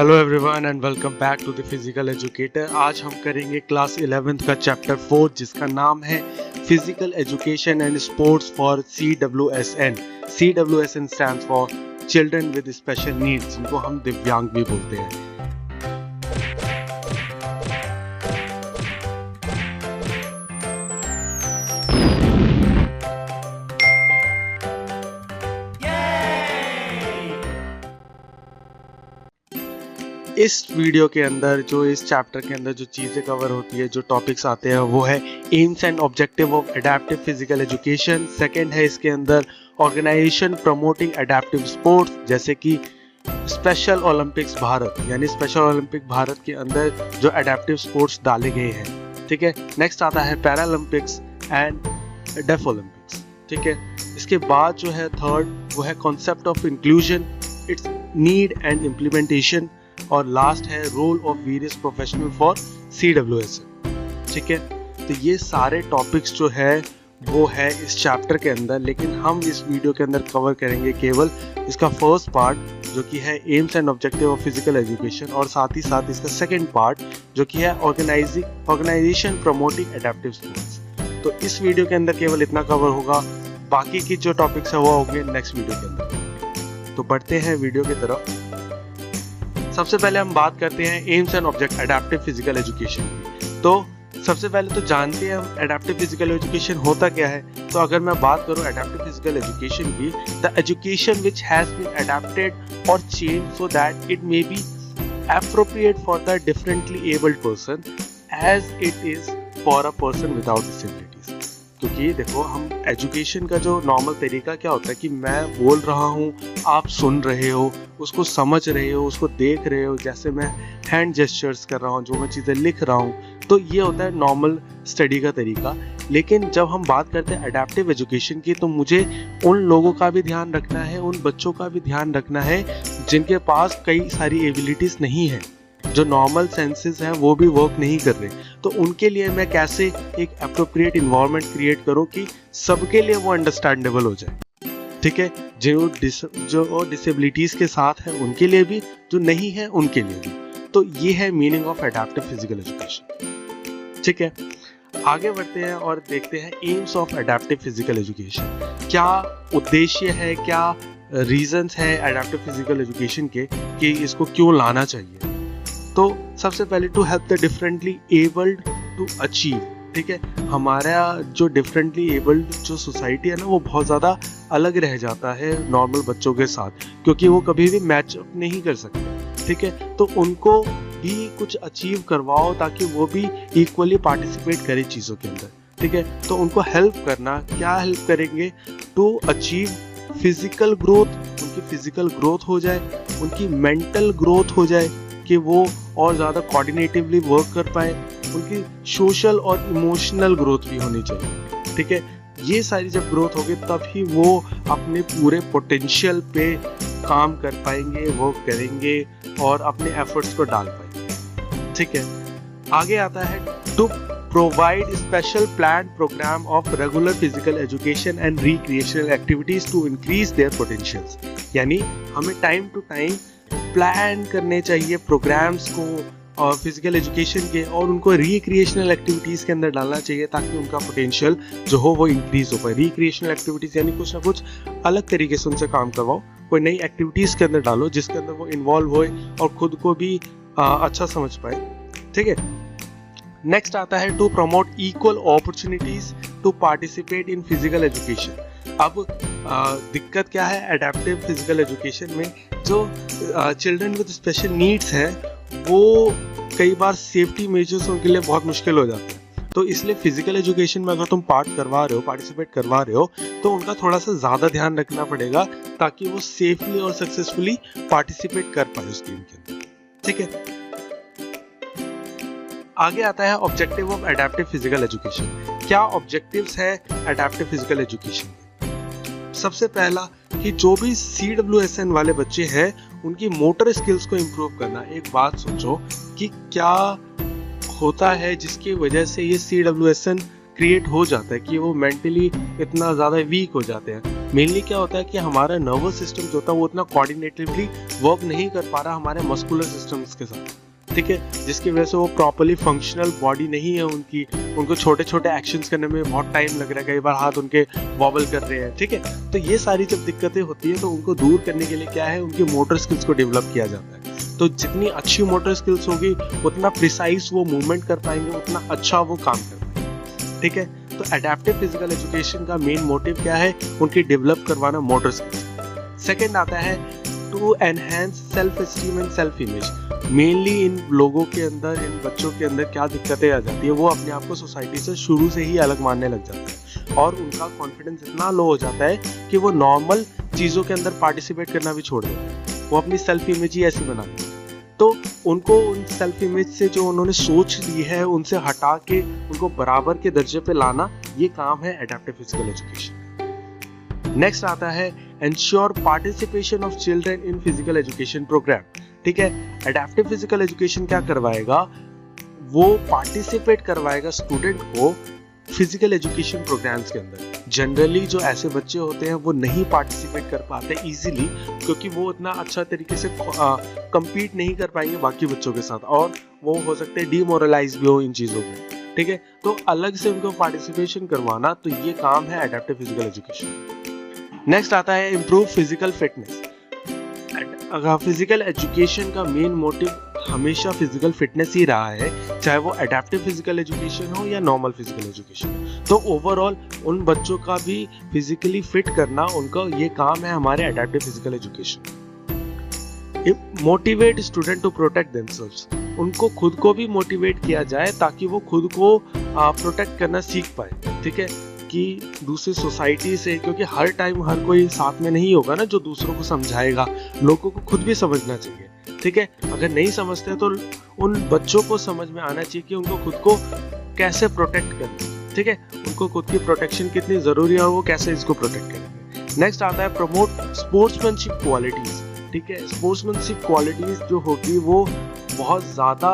Hello everyone and welcome back to the physical educator. आज हम करेंगे क्लास 11th का चैप्टर 4 जिसका नाम है physical education and sports for CWSN। CWSN stands for children with special needs, जिनको हम दिव्यांग भी बोलते हैं। इस वीडियो के अंदर इस चैप्टर के अंदर जो चीज़ें कवर होती है, जो टॉपिक्स आते हैं, वो है AIIMS and objective of adaptive physical education. Second है इसके अंदर ऑर्गेनाइजेशन प्रमोटिंग एडेप्टिव स्पोर्ट्स, जैसे कि स्पेशल ओलंपिक्स भारत, यानी स्पेशल ओलंपिक भारत के अंदर जो एडेप्टिव स्पोर्ट्स डाले गए हैं। ठीक है। नेक्स्ट आता है पैरालंपिक्स एंड डेफ ओलंपिक्स। ठीक है। इसके बाद जो है थर्ड वो है concept of inclusion, its need and implementation, और लास्ट है role of various professional for CWSN। ठीक है। तो ये सारे टॉपिक्स जो है वो है इस चैप्टर के अंदर, लेकिन हम इस वीडियो के अंदर कवर करेंगे केवल इसका फर्स्ट पार्ट जो कि है AIIMS and objective of physical education, और साथ ही साथ इसका सेकंड पार्ट जो कि है ऑर्गेनाइजेशन प्रमोटिंग एडेप्टिव स्पोर्ट्स। तो इस वीडियो के अंदर केवल इतना कवर होगा, बाकी की जो टॉपिक्स है वो होंगे नेक्स्ट वीडियो के अंदर। तो बढ़ते हैं वीडियो की तरफ। सबसे पहले हम बात करते हैं AIIMS and object adaptive physical education की। तो सबसे पहले तो जानते हैं हम एडेप्टिव फिजिकल एजुकेशन होता क्या है। तो अगर मैं बात करूं एडेप्टिव फिजिकल एजुकेशन की, the education which has been adapted और changed so that it may be appropriate for the differently abled person as it is for a person without disabilities. क्योंकि देखो, हम एजुकेशन का जो नॉर्मल तरीका क्या होता है कि मैं बोल रहा हूँ, आप सुन रहे हो, उसको समझ रहे हो, उसको देख रहे हो, जैसे मैं हैंड जेस्चर्स कर रहा हूँ, जो मैं चीज़ें लिख रहा हूँ, तो ये होता है नॉर्मल स्टडी का तरीका। लेकिन जब हम बात करते हैं एडेप्टिव एजुकेशन की, तो मुझे उन लोगों का भी ध्यान रखना है, उन बच्चों का भी ध्यान रखना है जिनके पास कई सारी एबिलिटीज़ नहीं है, जो नॉर्मल सेंसेस हैं वो भी वर्क नहीं कर रहे। तो उनके लिए मैं कैसे एक एप्रोप्रिएट इन्वायरमेंट क्रिएट करूं कि सबके लिए वो अंडरस्टैंडेबल हो जाए। ठीक है। जो डिसेबिलिटीज के साथ है उनके लिए भी, जो नहीं है उनके लिए भी। तो ये है meaning of adaptive physical education. ठीक है। आगे बढ़ते हैं और देखते हैं AIIMS of adaptive physical education. क्या उद्देश्य है, क्या रीजंस है एडेप्टिव फिजिकल एजुकेशन के कि इसको क्यों लाना चाहिए। तो सबसे पहले to help the differently abled to achieve. ठीक है। हमारा जो डिफरेंटली एबल्ड जो सोसाइटी है ना, वो बहुत ज़्यादा अलग रह जाता है नॉर्मल बच्चों के साथ, क्योंकि वो कभी भी मैच अप नहीं कर सकते। ठीक है। तो उनको भी कुछ अचीव करवाओ ताकि वो भी इक्वली पार्टिसिपेट करें चीज़ों के अंदर। ठीक है। तो उनको हेल्प करना, क्या हेल्प करेंगे, टू अचीव फिजिकल ग्रोथ, उनकी फिजिकल ग्रोथ हो जाए, उनकी मेंटल ग्रोथ हो जाए कि वो और ज़्यादा कोऑर्डिनेटिवली वर्क कर पाए, उनकी सोशल और इमोशनल ग्रोथ भी होनी चाहिए। ठीक है। ये सारी जब ग्रोथ होगी तब ही वो अपने पूरे पोटेंशियल पे काम कर पाएंगे, वर्क करेंगे और अपने एफर्ट्स को डाल पाएंगे। ठीक है। आगे आता है to provide special plan program of regular physical education and recreational activities to increase their potentials. यानी हमें टाइम टू टाइम प्लान करने चाहिए प्रोग्राम्स को और फिजिकल एजुकेशन के, और उनको रिक्रिएशनल एक्टिविटीज़ के अंदर डालना चाहिए ताकि उनका पोटेंशियल जो हो वो इंक्रीज हो पाए। रिक्रिएशनल एक्टिविटीज़ यानी कुछ ना कुछ अलग तरीके से उनसे काम करवाओ, कोई नई एक्टिविटीज़ के अंदर डालो जिसके अंदर वो इन्वॉल्व होए और खुद को भी अच्छा समझ पाए। ठीक है। नेक्स्ट आता है to promote equal opportunities to participate in physical education. अब दिक्कत क्या है एडेप्टिव फिजिकल एजुकेशन में, जो चिल्ड्रन विद स्पेशल नीड्स हैं वो कई बार सेफ्टी मेजर्स उनके लिए बहुत मुश्किल हो जाते हैं। तो इसलिए फिजिकल एजुकेशन में अगर तुम पार्टिसिपेट करवा रहे हो तो उनका थोड़ा सा ज़्यादा ध्यान रखना पड़ेगा ताकि वो सेफली और सक्सेसफुली पार्टिसिपेट कर पाए उस गेम के अंदर। ठीक है। आगे आता है objective of adaptive physical education. क्या ऑब्जेक्टिव्स है एडेप्टिव फिजिकल एजुकेशन? सबसे पहला कि जो भी CWSN वाले बच्चे हैं उनकी मोटर स्किल्स को इम्प्रूव करना। एक बात सोचो कि क्या होता है जिसकी वजह से ये CWSN क्रिएट हो जाता है कि वो मेंटली इतना ज़्यादा वीक हो जाते हैं। मेनली क्या होता है कि हमारा नर्वस सिस्टम जो होता है वो उतना कोऑर्डिनेटिवली वर्क नहीं कर पा रहा हमारे मस्कुलर सिस्टम्स के साथ, ठीक है, जिसकी वजह से वो प्रॉपर्ली फंक्शनल बॉडी नहीं है उनकी, उनको छोटे छोटे एक्शंस करने में बहुत टाइम लग रहा है, कई बार हाथ उनके वॉबल कर रहे हैं, ठीक है। तो ये सारी जब दिक्कतें होती है तो उनको दूर करने के लिए क्या है, उनकी मोटर स्किल्स को डेवलप किया जाता है। तो जितनी अच्छी मोटर स्किल्स होगी उतना प्रिसाइज वो मूवमेंट कर पाएंगे, उतना अच्छा वो काम कर पाएंगे, ठीक है। तो एडेप्टिव फिजिकल एजुकेशन का मेन मोटिव क्या है, उनकी डेवलप करवाना मोटर स्किल्स। सेकेंड आता है to enhance self esteem and self image. Mainly इन लोगों के अंदर, इन बच्चों के अंदर क्या दिक्कतें आ जाती है, वो अपने आप को सोसाइटी से शुरू से ही अलग मानने लग जाते हैं और उनका कॉन्फिडेंस इतना लो हो जाता है कि वो नॉर्मल चीज़ों के अंदर पार्टिसिपेट करना भी छोड़ देते हैं, वो अपनी सेल्फ इमेज ही ऐसी बनाते हैं। तो उनको उन सेल्फ इमेज से जो उन्होंने सोच ली है उनसे हटा के उनको बराबर के दर्जे पे लाना, ये काम है एडेप्टिव फिजिकल एजुकेशन। नेक्स्ट आता है ensure participation of children in physical education program, ठीक है। एडेप्टिव फिजिकल एजुकेशन क्या करवाएगा, वो पार्टिसिपेट करवाएगा स्टूडेंट को फिजिकल एजुकेशन प्रोग्राम्स के अंदर। जनरली जो ऐसे बच्चे होते हैं वो नहीं पार्टिसिपेट कर पाते इजीली, क्योंकि वो उतना अच्छा तरीके से compete नहीं कर पाएंगे बाकी बच्चों के साथ और वो हो सकते हैं डिमोरलाइज भी हो इन चीज़ों में, ठीक है। तो अलग से उनको पार्टिसिपेशन करवाना, तो ये काम है एडेप्टिव फिजिकल एजुकेशन। नेक्स्ट आता है improve physical fitness. Physical education का मेन मोटिव हमेशा फिजिकल फिटनेस ही रहा है, चाहे वो एडेप्टिव फिजिकल एजुकेशन हो या नॉर्मल फिजिकल एजुकेशन। तो ओवरऑल उन बच्चों का भी फिजिकली फिट करना उनका ये काम है हमारे adaptive physical education. Motivate student to protect themselves, उनको खुद को भी मोटिवेट किया जाए ताकि वो खुद को प्रोटेक्ट करना सीख पाए, ठीक है, कि दूसरी सोसाइटी से, क्योंकि हर टाइम हर कोई साथ में नहीं होगा ना जो दूसरों को समझाएगा, लोगों को खुद भी समझना चाहिए, ठीक है। अगर नहीं समझते तो उन बच्चों को समझ में आना चाहिए कि उनको खुद को कैसे प्रोटेक्ट करना, ठीक है, उनको खुद की प्रोटेक्शन कितनी जरूरी है और वो कैसे इसको प्रोटेक्ट करेंगे। नेक्स्ट आता है प्रमोट स्पोर्ट्समैनशिप क्वालिटीज, ठीक है। स्पोर्ट्समैनशिप क्वालिटीज जो होगी वो बहुत ज़्यादा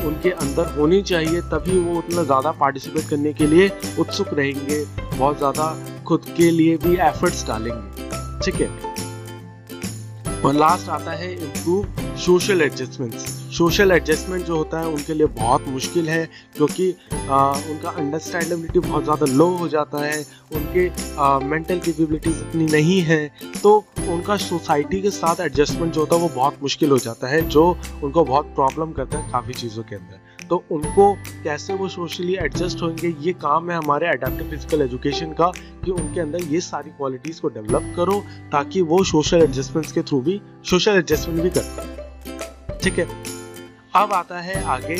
उनके अंदर होनी चाहिए, तभी वो उतना ज़्यादा पार्टिसिपेट करने के लिए उत्सुक रहेंगे, बहुत ज़्यादा खुद के लिए भी एफर्ट्स डालेंगे, ठीक है। और लास्ट आता है improve social adjustments. Social adjustment जो होता है उनके लिए बहुत मुश्किल है, क्योंकि उनका अंडरस्टैंडेबिलिटी बहुत ज़्यादा लो हो जाता है, उनके मेंटल कैपेबिलिटीज इतनी नहीं है, तो उनका सोसाइटी के साथ एडजस्टमेंट जो होता है वो बहुत मुश्किल हो जाता है, जो उनको बहुत प्रॉब्लम करता है काफ़ी चीज़ों के अंदर। तो उनको कैसे वो सोशली एडजस्ट होंगे, ये काम है हमारे एडेप्टिव फिजिकल एजुकेशन का, कि उनके अंदर ये सारी क्वालिटीज़ को डेवलप करो ताकि वो सोशल एडजस्टमेंट्स के थ्रू भी सोशल एडजस्टमेंट भी कर पाए, ठीक है। अब आता है आगे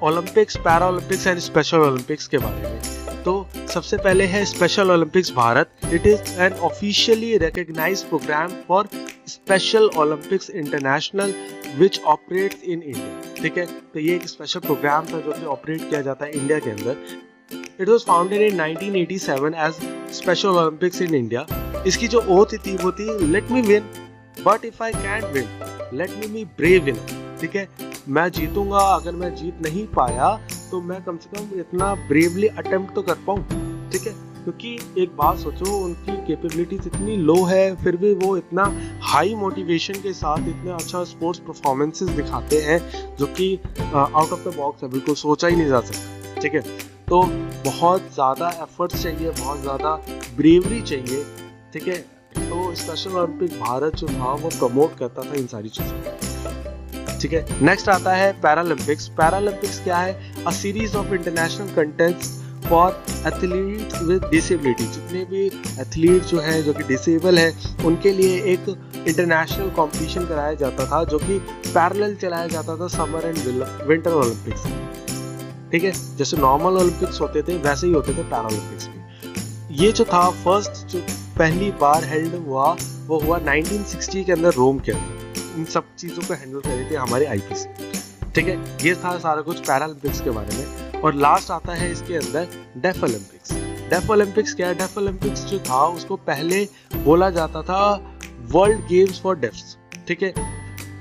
Olympics, para Olympics and special Olympics के बारे में। तो सबसे पहले है special Olympics Bharat. It is an officially recognized program for special Olympics international which operates in India, ठीक है। तो ये एक स्पेशल प्रोग्राम था जो कि ऑपरेट किया जाता है इंडिया के अंदर। It was founded in 1987 as special Olympics in India. इसकी जो ओथ थी वो थी let me win but if I can't win let me be brave winner, ठीक है। मैं जीतूंगा, अगर मैं जीत नहीं पाया तो मैं कम से कम इतना ब्रेवली अटेम्प्ट तो कर पाऊँ, ठीक है। क्योंकि एक बात सोचो, उनकी कैपेबिलिटीज इतनी लो है फिर भी वो इतना हाई मोटिवेशन के साथ इतने अच्छा स्पोर्ट्स परफॉर्मेंसेस दिखाते हैं जो कि आउट ऑफ द बॉक्स है, बिल्कुल सोचा ही नहीं जा सकता, ठीक है। तो बहुत ज़्यादा एफर्ट्स चाहिए, बहुत ज़्यादा ब्रेवरी चाहिए, ठीक है। तो स्पेशल ओलंपिक भारत जो था वो प्रमोट करता था इन सारी चीज़ों को, ठीक है। नेक्स्ट आता है पैरालंपिक्स। पैरालंपिक्स क्या है? A series of international contest for athletes with disability. जितने भी एथलीट जो है जो कि डिसेबल है उनके लिए एक इंटरनेशनल कंपटीशन कराया जाता था जो कि पैरेलल चलाया जाता था समर एंड विंटर ओलंपिक्स, ठीक है। जैसे नॉर्मल ओलंपिक्स होते थे वैसे ही होते थे पैरालंपिक्स भी। ये जो था फर्स्ट जो पहली बार हेल्ड हुआ वो हुआ 1960 के अंदर रोम के अंदर। इन सब चीज़ों को हैंडल करे थे हमारे आईपीसी, ठीक है। ये था सारा कुछ पैरालंपिक्स के बारे में। और लास्ट आता है इसके अंदर डेफ ओलंपिक्स। डेफ ओलंपिक्स क्या है? डेफ ओलंपिक्स जो था उसको पहले बोला जाता था वर्ल्ड गेम्स फॉर डेफ्स, ठीक है।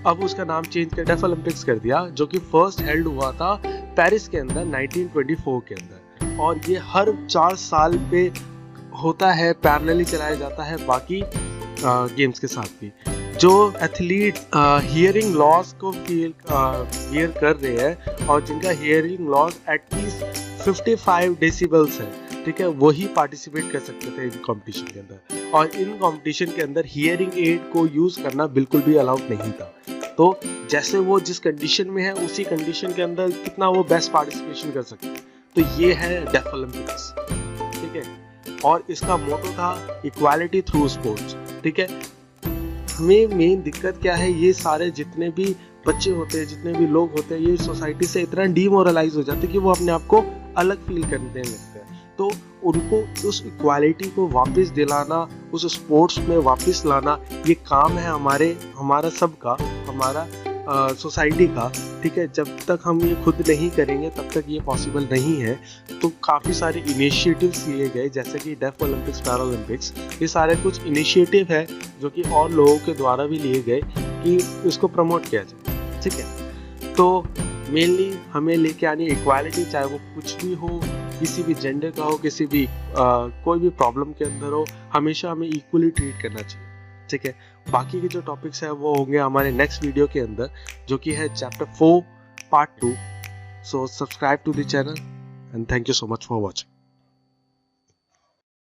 अब उसका नाम चेंज कर डेफ ओलंपिक्स कर दिया, जो कि फर्स्ट हेल्ड हुआ था पेरिस के अंदर 1924 के अंदर। और ये हर 4 साल पे होता है पैरेलली चलाया जाता है बाकी गेम्स के साथ भी। जो एथलीट हियरिंग लॉस को हियर कर रहे हैं और जिनका हियरिंग लॉस एटलीस्ट 55 डेसिबल्स है, ठीक है, वही पार्टिसिपेट कर सकते थे इन कंपटीशन के अंदर। और इन कंपटीशन के अंदर हियरिंग एड को यूज करना बिल्कुल भी अलाउड नहीं था। तो जैसे वो जिस कंडीशन में है उसी कंडीशन के अंदर कितना वो बेस्ट पार्टिसिपेशन कर सकते हैं। तो ये है डेफ ओलंपिक्स, ठीक है। और इसका मोटो था इक्वालिटी थ्रू स्पोर्ट्स, ठीक है। हमें मेन दिक्कत क्या है, ये सारे जितने भी बच्चे होते हैं, जितने भी लोग होते हैं, ये सोसाइटी से इतना डीमोरलाइज हो जाते हैं कि वो अपने आप को अलग फील करने लगते हैं। तो उनको उस इक्वालिटी को वापस दिलाना, उस स्पोर्ट्स में वापस लाना, ये काम है हमारा सबका, हमारा सोसाइटी का, ठीक है। जब तक हम ये खुद नहीं करेंगे तब तक ये पॉसिबल नहीं है। तो काफ़ी सारे इनिशिएटिव्स लिए गए, जैसे कि डेफ ओलंपिक्स, पैरा ओलंपिक्स, ये सारे कुछ इनिशिएटिव है जो कि और लोगों के द्वारा भी लिए गए कि इसको प्रमोट किया जाए, ठीक है। तो मेनली हमें लेके आनी इक्वालिटी, चाहे वो कुछ भी हो, किसी भी जेंडर का हो, किसी भी कोई भी प्रॉब्लम के अंदर हो, हमेशा हमें इक्वली ट्रीट करना चाहिए, ठीक है। बाकी के जो टॉपिक्स है वो होंगे हमारे नेक्स्ट वीडियो के अंदर, जो कि है chapter 4 part 2। So subscribe to the channel and thank you so much for watching.